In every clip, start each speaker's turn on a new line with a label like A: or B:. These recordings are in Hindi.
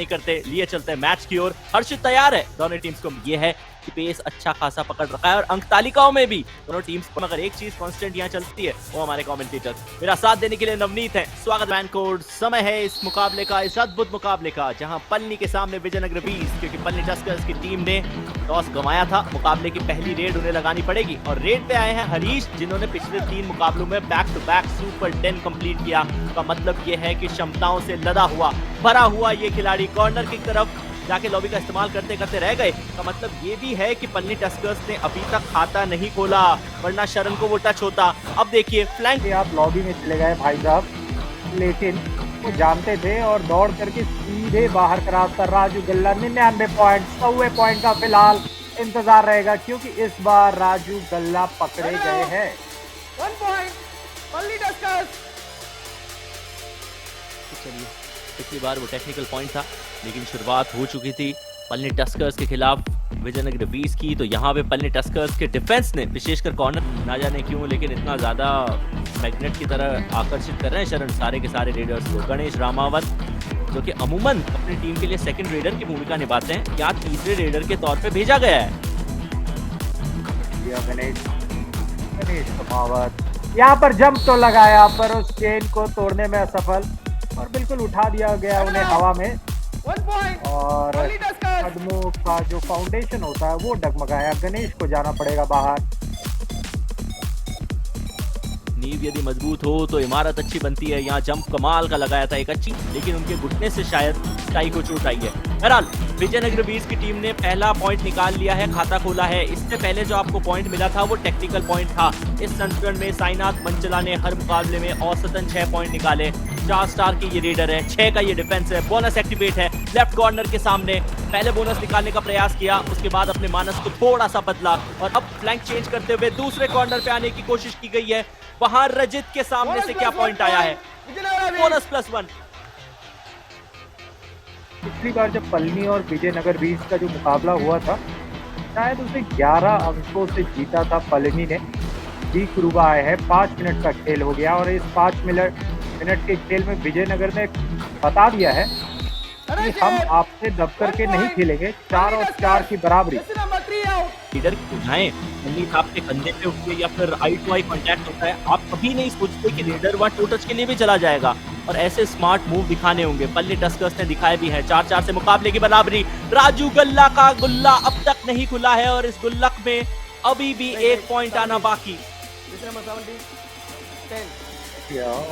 A: नहीं करते, लिए चलते हैं मैच की ओर। हर्षित तैयार है, दोनों टीम्स को ये है कि पेस अच्छा खासा पकड़ रखा है और अंक तालिकाओं में भी दोनों टीम्स को मगर एक चीज कांस्टेंट यहाँ चलती है, वो हमारे कमेंटेटर मेरा साथ देने के लिए नवनीत है। स्वागत वैनकोड। समय है इस मुकाबले का, इस अद्भुत मुकाबले का, जहां पलनी के सामने विजयनगर बीस, क्योंकि पलनी टस्कर्स की टीम ने टॉस गंवाया था। मुकाबले की पहली रेड उन्हें लगानी पड़ेगी और रेड पे आए हैं हरीश, जिन्होंने पिछले 3 मुकाबलों में back to back super 10 complete किया। का मतलब ये है कि क्षमताओं से लदा हुआ भरा हुआ ये खिलाड़ी कॉर्नर की तरफ जाके लॉबी का इस्तेमाल करते करते रह गए। का मतलब ये भी है कि पलनी टस्कर्स ने अभी तक खाता नहीं खोला, वरना शरण को वो टच होता। अब देखिए फ्लैंक,
B: आप लॉबी में चले गए भाई साहब, लेकिन वो जानते थे और दौड़ करके सीधे बाहर का रास्ता। राजू गल्ला 99 पॉइंट, 100 पॉइंट का फिलहाल इंतजार रहेगा, क्योंकि इस बार राजू गल्ला पकड़े गए हैं।
C: 1 पॉइंट पलनी टस्कर्स।
A: चलिए पिछली बार वो टेक्निकल पॉइंट था, लेकिन शुरुआत हो चुकी थी पलनी टस्कर्स के खिलाफ विजयनगर बीस की। तो यहाँ पे पलनी टस्कर्स के डिफेंस ने विशेषकर कॉर्नर, ना जाने क्यों लेकिन इतना ज्यादा मैग्नेट की तरह आकर्षित कर रहे हैं शरण सारे के सारे रेडर्स को। गणेश रामावत, जो कि अमूमन अपनी टीम के लिए सेकंड रेडर की भूमिका निभाते हैं, क्या तीसरे रेडर के तौर पे भेजा गया है।
B: गणेश रामावत यहाँ पर जंप तो लगाया, पर उस चेन को तोड़ने में असफल और बिल्कुल उठा दिया गया उन्हें हवा में।
C: 1 पॉइंट
B: और
C: पलनी टस्कर्स।
B: कदमों का जो फाउंडेशन होता है वो डगमगाया। गणेश को जाना पड़ेगा बाहर।
A: नींव यदि मजबूत हो तो इमारत अच्छी बनती है। यहाँ जंप कमाल का लगाया था एक अच्छी, लेकिन उनके घुटने से शायद टाई को चोट आई है। बहरहाल विजयनगर बीस की टीम ने पहला पॉइंट निकाल लिया है, खाता खोला है। इससे पहले जो आपको पॉइंट मिला था वो टेक्निकल पॉइंट था। इस संस्करण में साईनाथ मंचला ने हर मुकाबले में औसतन 6 पॉइंट निकाले। 4 स्टार की ये रेडर है, 6 का ये डिफेंस है। बोनस एक्टिवेट है लेफ्ट कॉर्नर के सामने। पहले बोनस निकालने का प्रयास किया, उसके बाद अपने मानस को थोड़ा सा बदला और अब फ्लैंक चेंज करते हुए दूसरे कॉर्नर पे आने की कोशिश की गई है। वहां रजित के सामने से क्या पॉइंट आया है, बोनस +1।
B: पिछली बार जब पलनी और विजयनगर बीस का जो मुकाबला हुआ था, शायद उसे 11 अंकों से जीता था पलनी ने। जी कुरुबा आए हैं, 5 मिनट का खेल हो गया और इस 5 मिनट के खेल में विजयनगर ने बता दिया है कि हम आपसे दब करके नहीं खेलेंगे। 4 और 4 की बराबरी।
A: लीडर की बुझाएं उम्मीद आपके कंधे पे उठती है या फिर आई टू आई कांटेक्ट होता है, आप कभी नहीं सोचते कि लीडर वहां टू टच के लिए भी चला जाएगा। और ऐसे स्मार्ट मूव दिखाने होंगे, पलनी टस्कर्स ने दिखाए भी हैं। 4-4 से मुकाबले की बराबरी। राजू गल्ला का गुल्ला अब तक नहीं खुला है और इस गुल्लक में अभी भी 1 पॉइंट आना बाकी।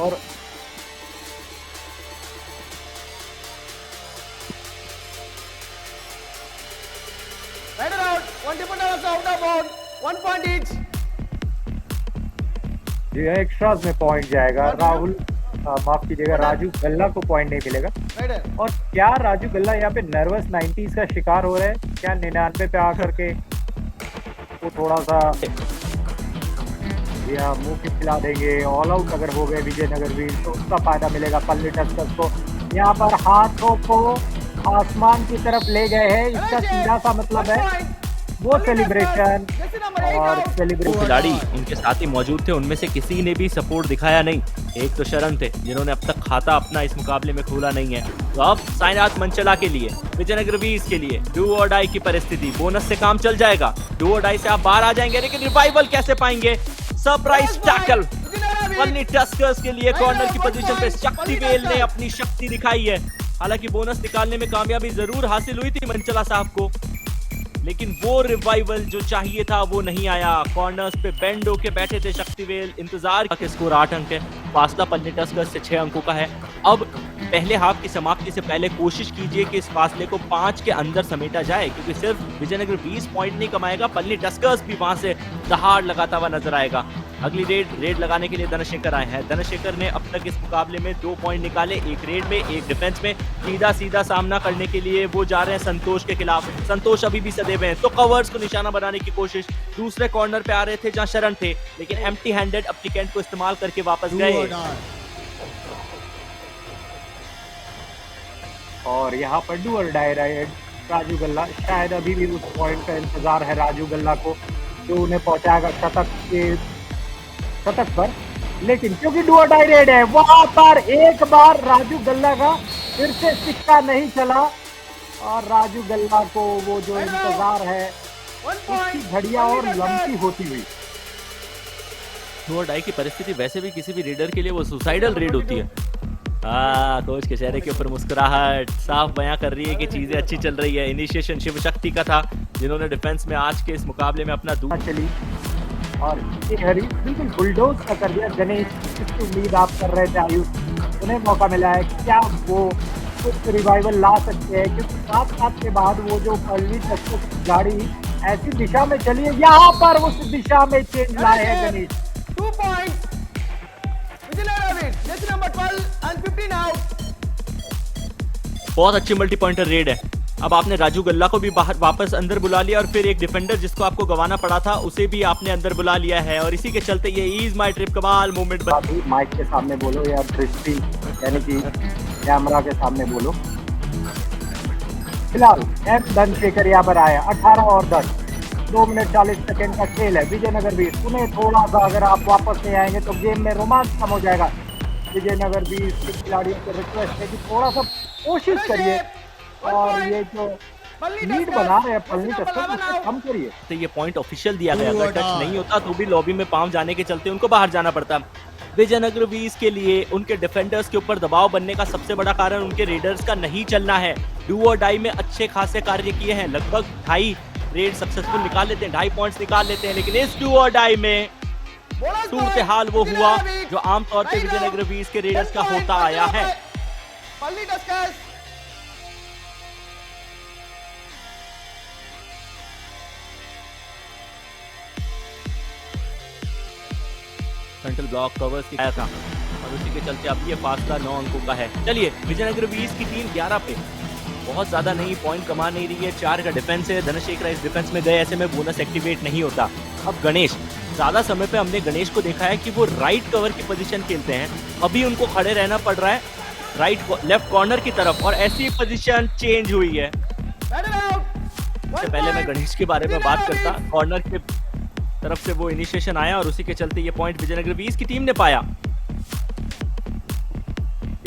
B: और
C: Rider out. 1 defender also out of bound. 1 point each.
B: ये एक्स्ट्रास में पॉइंट जाएगा। राहुल माफ कीजिएगा, राजू गल्ला को पॉइंट नहीं मिलेगा।
C: Rider.
B: और क्या राजू गल्ला यहाँ पे नर्वस 90s का शिकार हो रहे हैं क्या? 99 पे आकर के वो थोड़ा सा या मुंह की खिला देंगे। ऑल आउट अगर हो गए विजयनगर भी तो उसका फायदा मिलेगा पलनी टस्कर्स को। यहाँ पर हाथों को आसमान की तरफ ले गए हैं, इसका सीधा सा मतलब है वो सेलिब्रेशन और सेलिब्रेशन।
A: खिलाड़ी उनके साथ ही मौजूद थे, उनमें से किसी ने भी सपोर्ट दिखाया नहीं। एक तो शरण थे जिन्होंने अब तक खाता अपना इस मुकाबले में खोला नहीं है। तो अब साईनाथ मंचला के लिए, विजयनगर बीस के लिए डू और डाई की परिस्थिति। बोनस से काम चल जाएगा, डू और डाई से आप बाहर आ जाएंगे, लेकिन रिवाइवल कैसे पाएंगे? सरप्राइज टैकल पलनी टस्कर्स के लिए। कॉर्नर की पोजीशन पे शक्तिवेल ने अपनी शक्ति दिखाई है। हालांकि बोनस निकालने में कामयाबी जरूर हासिल हुई थी मंचला साहब को, लेकिन वो रिवाइवल जो चाहिए था वो नहीं आया। कॉर्नर्स पे बेंड होके बैठे थे शक्तिवेल, इंतजार के स्कोर 8 अंक है। फासला पलनी टस्कर्स से 6 अंकों का है। अब पहले हाफ की समाप्ति से पहले कोशिश कीजिए कि इस फासले को 5 के अंदर समेटा जाए, क्योंकि सिर्फ विजयनगर 20 पॉइंट नहीं कमाएगा, पलनी टस्कर्स भी वहां से दहाड़ लगाता हुआ नजर आएगा। अगली रेड लगाने के लिए धनशेखर आए हैं। धनशेखर ने अब तक इस मुकाबले में 2 पॉइंट निकाले, एक रेड में एक डिफेंस में। सीधा सामना करने के लिए वो जा रहे हैं संतोष के खिलाफ। संतोष अभी भी सदैव हैं, तो कवर्स को निशाना बनाने की कोशिश। दूसरे कॉर्नर पे आ रहे थे जहां शरण थे, लेकिन एम्प्टी हैंडेड एप्लीकेंट को इस्तेमाल करके वापस गए।
B: और यहाँ पर डू और डाई राजू गल्ला। शायद अभी भी उस पॉइंट का इंतजार है राजू गल्ला को जो उन्हें पहुंचाएगा शतक पर, लेकिन क्योंकि डू और डाई रेड है, वहां पर एक बार राजू गल्ला का फिर से सिक्का नहीं चला और राजू गल्ला को वो जो इंतजार है
C: 1
B: उसकी
C: point.
B: घड़ियां और
C: Pally
B: लंबी
C: Tuskers.
B: होती हुई।
A: डू और डाई की परिस्थिति वैसे भी किसी भी रेडर के लिए वो सुसाइडल रेड होती है। कोच के चेहरे के ऊपर मुस्कुराहट साफ बयां कर रही है कि चीजें अच्छी चल रही है। इनिशिएशन शिव शक्ति का था, जिन्होंने डिफेंस में आज के इस मुकाबले में अपना
B: चली और ये हरी बिल्कुल बुलडोज का कर दिया। गणेश, किसकी उम्मीद आप कर रहे थे आयुष, उन्हें मौका मिला है, क्या वो कुछ रिवाइवल ला सकते हैं? क्योंकि 7 के बाद वो जो पल्ली तक गाड़ी ऐसी दिशा में चली है, यहाँ पर उस दिशा में चेंज लाए हैं Ganesh.
C: 2 points. Vijay Ravid. Jersey number 12 and 15 out.
A: बहुत अच्छी मल्टी पॉइंटर रेड है। अब आपने राजू गल्ला को भी बाहर वापस अंदर बुला लिया और फिर एक डिफेंडर जिसको आपको गंवाना पड़ा था उसे भी आपने अंदर बुला लिया है और इसी के चलते ये इज माय ट्रिप कमाल मूवमेंट
B: अभी माइक के सामने बोलो या दृष्टि यानी कि कैमरा के सामने बोलो। फिलहाल एम धनशेखर यहाँ पर आया 18 और 10, 2 मिनट 40 सेकंड का खेल है। विजयनगर भी उन्हें थोड़ा सा अगर आप वापस नहीं आएंगे तो गेम में रोमांच कम हो जाएगा। विजयनगर भी के खिलाड़ियों से रिक्वेस्ट है कि थोड़ा सा कोशिश करिए और ये जो लीड बना रहे हैं पल्ली तस्कर उसको कम करिए।
A: तो ये पॉइंट ऑफिशियल दिया गया, अगर टच नहीं होता तो भी लॉबी में पांव जाने के चलते उनको बाहर जाना पड़ता। विजयनगर वीज के लिए उनके डिफेंडर्स के ऊपर दबाव बनने का सबसे बड़ा कारण उनके रेडर्स का नहीं चलना है। डू और डाई में अच्छे खासे कार्य किए हैं, लगभग 2.5 रेड सक्सेसफुल निकाल लेते हैं, 2.5 पॉइंट्स निकाल लेते हैं, लेकिन इस डू और डाई में सूरत हाल वो हुआ जो आमतौर पे विजयनगर वीज के रेडर्स का होता आया है।
C: Pally Tuskers.
A: Frontal block covers आया था और उसी के चलते अब ये फासला 9 अंकों का है। चलिए विजयनगर वीज की टीम 11 पे बहुत ज्यादा नहीं पॉइंट कमा नहीं रही है, 4 का डिफेंस है। धनशेखर इस डिफेंस में गए, ऐसे में बोनस एक्टिवेट नहीं होता। अब गणेश, ज्यादा समय पे हमने गणेश को देखा है कि वो राइट कवर की पोजीशन खेलते हैं, अभी उनको खड़े रहना पड़ रहा है राइट लेफ्ट कॉर्नर की तरफ और ऐसी पोजीशन चेंज हुई है।
C: Battle out.
A: इससे पहले मैं गणेश के बारे में बात करता, कॉर्नर के तरफ से वो इनिशिएशन आया और उसी के चलते ये पॉइंट विजयनगर वीज की टीम ने पाया।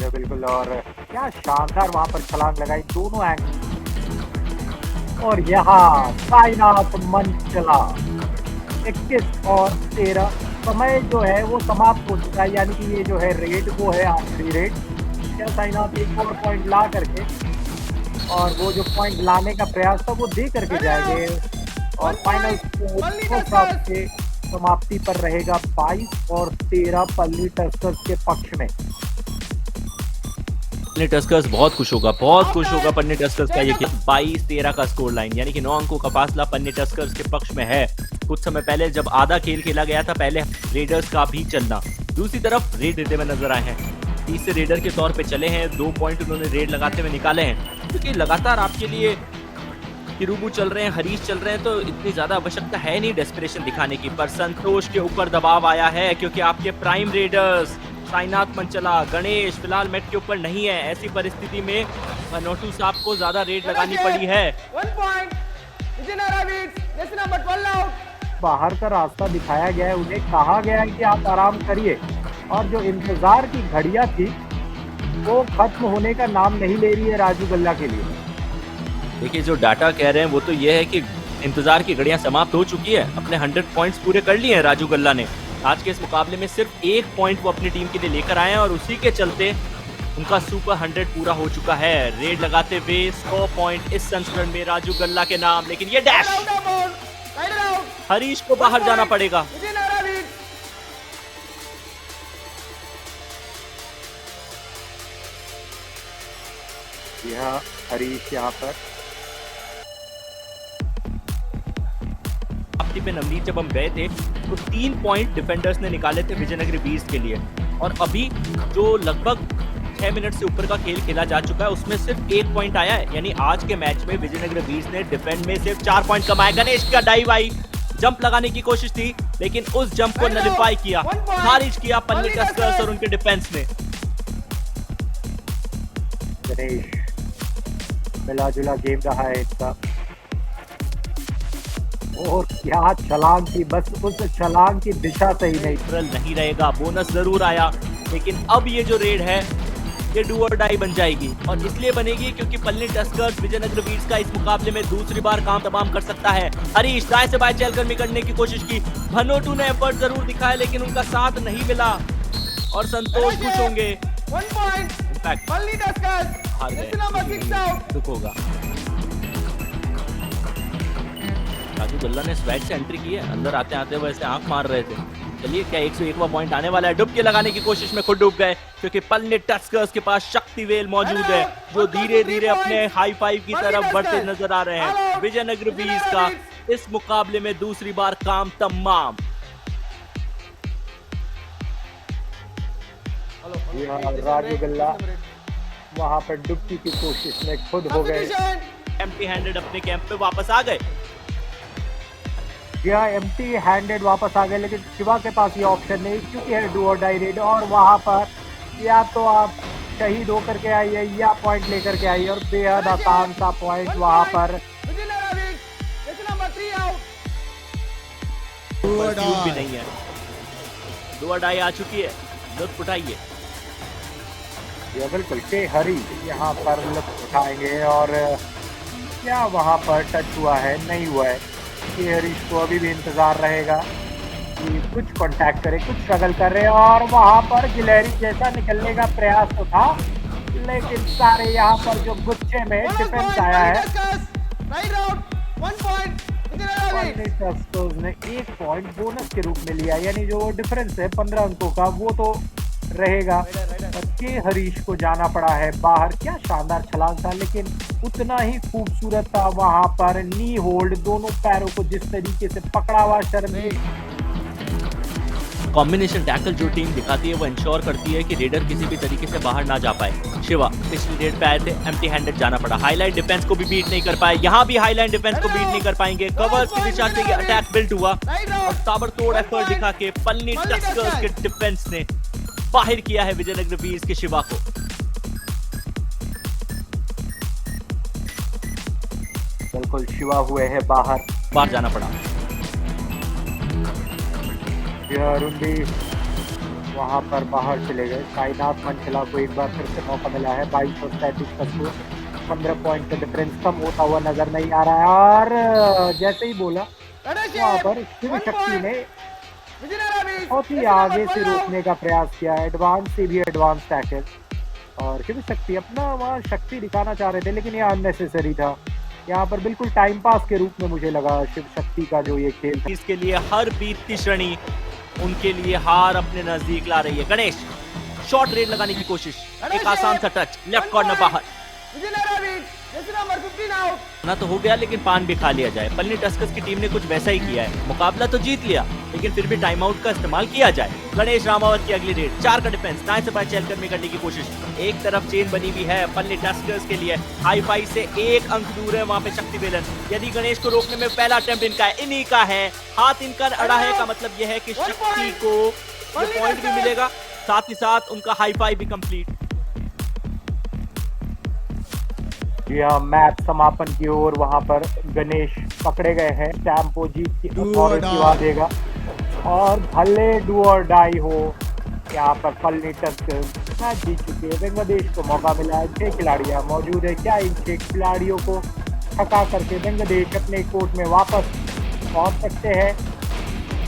B: ये बिल्कुल, और क्या शानदार वहां पर छलांग लगाई दोनों एंगल। और यहाँ साइनाथ मंचला 21 और 13 समय जो है वो समाप्त हो चुका है, यानी कि ये जो है रेड वो है आखिरी रेड। क्या साइनाथ एक और पॉइंट ला करके और वो जो पॉइंट लाने का प्रयास था वो दे करके जाएंगे और फाइनल स्कोर से समाप्ति पर रहेगा 22 और 13 पल्ली टस्कर्स के पक्ष में।
A: पन्ने टस्कर्स बहुत खुश होगा, बहुत खुश होगा पन्ने टस्कर्स का ये 22-13 का स्कोर लाइन, यानी कि 9 अंकों का फासला पन्ने टस्कर्स के पक्ष में है। कुछ समय पहले जब आधा खेल खेला गया था, पहले रेडर्स का भी चलना, दूसरी तरफ रेड देते हुए नजर आए हैं। तीसरे रेडर के तौर पे चले हैं, 2 पॉइंट उन्होंने रेड लगाते हुए निकाले हैं, क्योंकि लगातार आपके लिए किरूबू चल रहे हैं, हरीश चल रहे हैं, तो इतनी ज्यादा आवश्यकता है नहीं डेस्परेशन दिखाने की। पर संतोष के ऊपर दबाव आया है क्योंकि आपके प्राइम रेडर्स साइनाथ मंचला, गणेश फिलहाल मेट के ऊपर नहीं है। ऐसी परिस्थिति में नोटू साहब को ज्यादा रेड लगानी पड़ी है।
C: 1 point. Vijayanagar Ravids. Jersey number 12 out.
B: बाहर का रास्ता दिखाया गया है, उन्हें कहा गया है कि आप आराम करिए और जो इंतजार की घड़ियां थी वो खत्म होने का नाम नहीं ले रही है राजू गल्ला के लिए।
A: देखिए जो डाटा कह रहे हैं वो तो ये है कि इंतजार की घड़ियां समाप्त हो चुकी है, अपने 100 पॉइंट्स पूरे कर लिए हैं राजू गल्ला ने। आज के इस मुकाबले में सिर्फ 1 पॉइंट वो अपनी टीम के लिए लेकर आए हैं और उसी के चलते उनका सुपर 100 पूरा हो चुका है। रेड लगाते हुए 100 पॉइंट इस संस्करण में राजू गल्ला के नाम, लेकिन ये dash
C: Out of bound. Rider out.
A: Harish को बाहर जाना पड़ेगा।
C: Vijayanagar Ravids.
B: यह हरीश यहाँ पर
A: वापसी पे नवनीत जब हम गए थे तो 3 पॉइंट डिफेंडर्स ने निकाले थे विजयनगर बीस के लिए, और अभी जो लगभग 6 मिनट से ऊपर का खेल खेला जा चुका है उसमें सिर्फ 1 पॉइंट आया है। यानी आज के मैच में विजयनगर बीस ने डिफेंड में सिर्फ 4 पॉइंट कमाए। गणेश का डाइव आई, जंप लगाने की कोशिश थी लेकिन उस जंप को नलिफाई किया, खारिज किया पन्नी टस्कर्स और उनके डिफेंस ने।
B: गणेश मिला जुला गेम रहा है इसका, और क्या छलांग थी, बस उस छलांग की दिशा सही नहीं।
A: नहीं रहेगा, बोनस जरूर आया लेकिन अब ये जो रेड है ये डू और डाई बन जाएगी, और इसलिए बनेगी क्योंकि पल्ली टस्कर्स विजयनगर वीर्स का इस मुकाबले में दूसरी बार काम तमाम कर सकता है। हरीश दाएं से बाएं चलकर करने की कोशिश की, भनोटू ने एफर्ट जरूर दिखाया लेकिन उनका साथ नहीं मिला और संतोष खुश होंगे।
C: 1 point.
A: In fact
C: Palni Tuskers.
A: हार
C: That's number 6
A: गए,
C: out.
A: दुख होगा। राजू गल्ला ने स्वैग से एंट्री की है, अंदर आते आते वैसे आंख मार रहे थे। चलिए क्या 101वां पॉइंट आने वाला है। डुबकी लगाने की कोशिश में खुद डूब गए क्योंकि पल्ले टस्कर्स के पास शक्तिवेल मौजूद है जो धीरे धीरे अपने हाई फाइव की तरफ बढ़ते नजर आ रहे हैं। विजयनगर वीर्स का इस मुकाबले में दूसरी बार काम तमाम।
B: राजू गल्ला वहां पर डुबकी की कोशिश में खुद हो गए।
A: एम्प्टी हैंडेड अपने कैंप पे वापस आ गए।
B: यह एम्प्टी हैंडेड वापस आ गए, लेकिन शिवा के पास ये ऑप्शन नहीं क्योंकि है डू और डाई रेड, और वहां पर या तो आप शहीद होकर के आइए या पॉइंट लेकर के आइए, और बेहद आसान सा पॉइंट वहां पर।
A: परफ्यूम भी नहीं है, डू और डाई आ चुकी है, लुत्फ उठाइए।
B: ये बिल्कुल के हरी यहाँ पर लुत्फ उठाएंगे, और क्या वहां पर टच हुआ है? नहीं हुआ है। के हरीश को अभी भी इंतजार रहेगा कि कुछ कांटेक्ट करे, कुछ स्ट्रगल कर रहे हैं, और वहां पर गिलहरी जैसा निकलने का प्रयास तो था लेकिन सारे यहाँ पर जो गुच्छे में डिफेंस आया है। ने 1 पॉइंट बोनस के रूप में लिया, यानी जो डिफरेंस है 15 अंकों का वो तो रहेगा। और के हरीश को जाना पड़ा है बाहर। क्या शानदार छलांग था, लेकिन उतना ही खूबसूरत था वहां पर नी होल्ड, दोनों पैरों को जिस तरीके से पकड़ा हुआ शर्मील।
A: कॉम्बिनेशन टैकल जो टीम दिखाती है वो इंश्योर करती है कि रेडर किसी भी तरीके से बाहर ना जा पाए। शिवा पिछली रेड पे आए थे, एम्प्टी हैंडेड जाना पड़ा। हाईलाइन डिफेंस को भी बीट नहीं कर पाए, यहाँ भी हाईलाइन डिफेंस को बीट नहीं कर पाएंगे। कवर्स की दिशा से ये अटैक बिल्ड हुआ और ताबड़तोड़ एफर्ट दिखा के पल्ली टस्कर्स के डिफेंस ने बाहर किया है विजयनगर वीर्स के शिवा को।
B: बिल्कुल शिवा हुए हैं बाहर
A: जाना पड़ा।
B: अरुण भी वहां पर बाहर चले गए। साईनाथ मनचला को एक बार फिर से मौका मिला है। 22 और 37 का स्कोर, 15 पॉइंट का डिफरेंस कम होता हुआ नजर नहीं आ रहा है। और जैसे ही बोला वहां पर शिव शक्ति ने बहुत ही आगे से रोकने का प्रयास किया, एडवांस से भी एडवांस टैकल, और शिव शक्ति अपना वहाँ शक्ति दिखाना चाह रहे थे लेकिन यह अननेसेसरी था। यहाँ पर बिल्कुल टाइम पास के रूप में मुझे लगा शिव शक्ति का जो ये खेल था।
A: इसके लिए हर बीतती श्रेणी उनके लिए हार अपने नजदीक ला रही है। गणेश शॉर्ट रेड लगाने की कोशिश, एक आसान सा टच, लेफ्ट कॉर्नर बाहर ना तो हो गया लेकिन पान भी खा लिया जाए। पल्ली टस्कर्स की टीम ने कुछ वैसा ही किया है, मुकाबला तो जीत लिया लेकिन फिर भी टाइम आउट का इस्तेमाल किया जाए। गणेश रामावत की अगली रेड, 4 का डिफेंस, दाएं से बाएं चलकर में करने की कोशिश। एक तरफ चेन बनी हुई है पल्ली टस्कर्स के लिए, हाई फाई से 1 अंक दूर है वहां पे शक्तिवेलन। यदि गणेश को रोकने में पहला अटेम्प्ट इनका है, इन्हीं का है, हाथ इनका अड़ा है का मतलब यह है कि शक्ति को ये पॉइंट भी मिलेगा, साथ ही साथ उनका हाई फाई भी कंप्लीट।
B: यह मैच समापन की ओर वहां पर गणेश पकड़े गए हैं। टैम्पो जीत की अथॉरिटी देगा, और भले डू और डाई हो यहाँ पर पल्ली टस्कर्स मैच जीत चुके हैं। बांग्लादेश को मौका मिला है, 6 खिलाड़ियां मौजूद है। क्या इन 6 खिलाड़ियों को थका करके बांग्लादेश अपने कोर्ट में वापस पहुंच सकते हैं?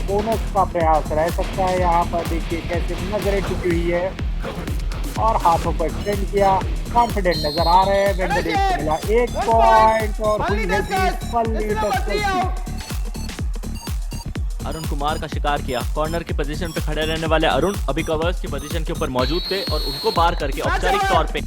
B: बोनस का प्रयास रह सकता है। यहाँ पर देखिए कैसे नजरें टिकी हुई है और हाथों पर एक्सटेंड किया, कॉन्फिडेंट नजर आ रहे हैं। बांग्लादेश को मिला 1 पॉइंट और हुई है जीत पल्ली टस्कर्स।
A: अरुण कुमार का शिकार किया। कॉर्नर की पोजीशन पे खड़े रहने वाले अरुण अभी कवर्स की पोजीशन के ऊपर मौजूद थे और उनको बार करके औपचारिक तौर पे